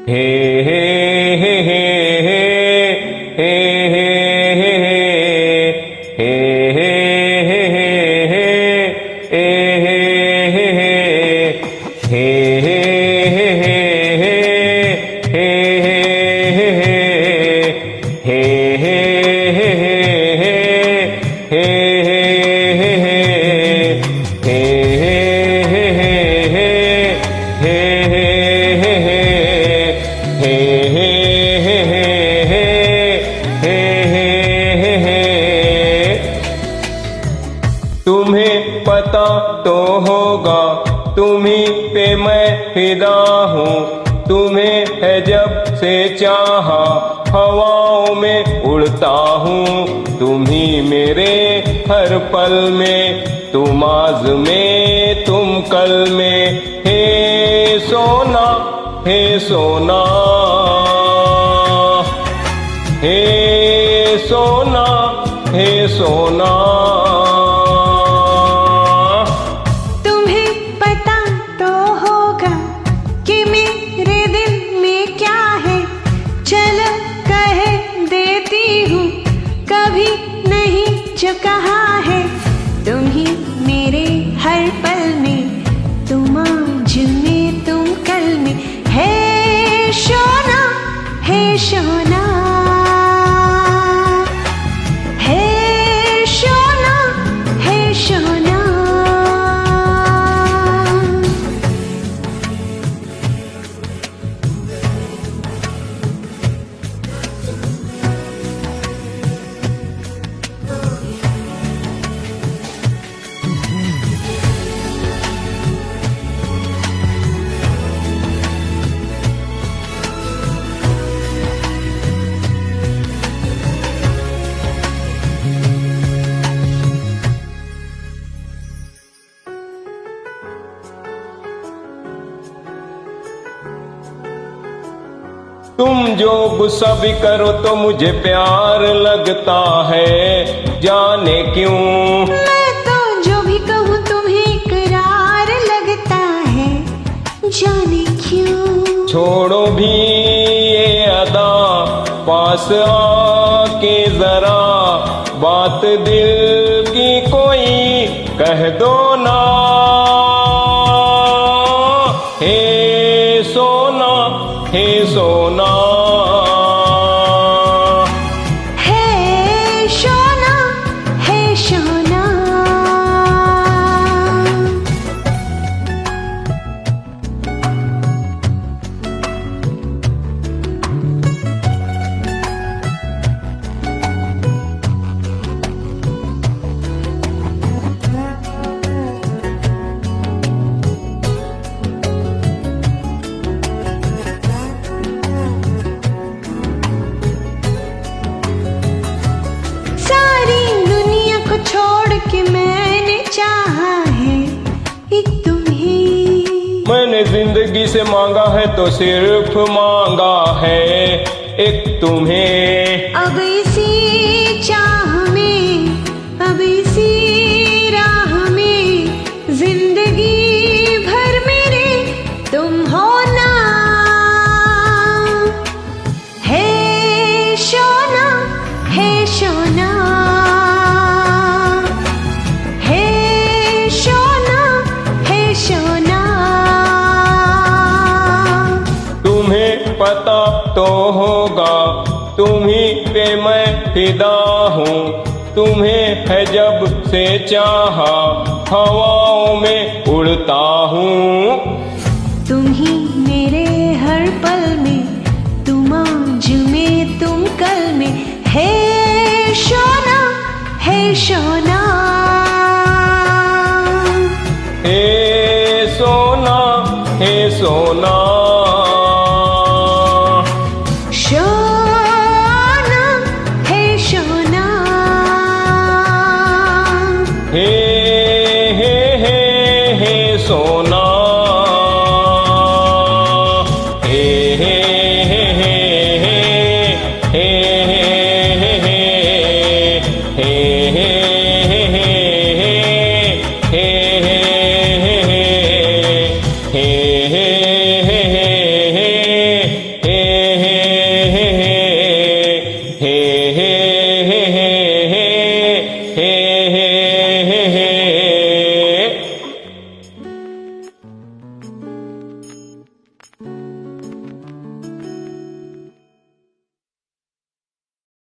हे हे हे हे हे हे हे हे हे हे हे तुम्हें पता तो होगा तुम्ही पे मैं फिदा हूँ, तुम्हें है जब से चाहा हवाओं में उड़ता हूँ। तुम्ही मेरे हर पल में, तुम आज में तुम कल में, हे सोना हे सोना, हे सोना हे सोना। जो कहा है तुम ही मेरे हर पल में, तुम आज में तुम कल में, हे सोना हे सोना, हे सोना हे सोना। तुम जो गुस्सा भी करो तो मुझे प्यार लगता है, जाने क्यों। मैं तो जो भी कहूँ तुम्हें इकरार लगता है, जाने क्यों। छोड़ो भी ये अदा, पास आके जरा बात दिल की कोई कह दो ना। हे सोना हे सोना, हे सोना हे सोना। छोड़ के मैंने चाहा है एक तुम्हें, मैंने जिंदगी से मांगा है तो सिर्फ मांगा है एक तुम्हें। अब इसी चाह में, अब इसी राह में, जिंदगी भर मेरे तुम हो ना। हे सोना हे सोना, पता तो होगा तुम्ही पे मैं फिदा हूँ, तुम्हें है जब से चाहा हवाओं में उड़ता हूँ। तुम ही मेरे हर पल में, तुम आज में तुम कल में, हे सोना हे सोना, हे सोना हे सोना। हे हे हे हे सोना, हे हे हे हे हे हे हे हे हे हे हे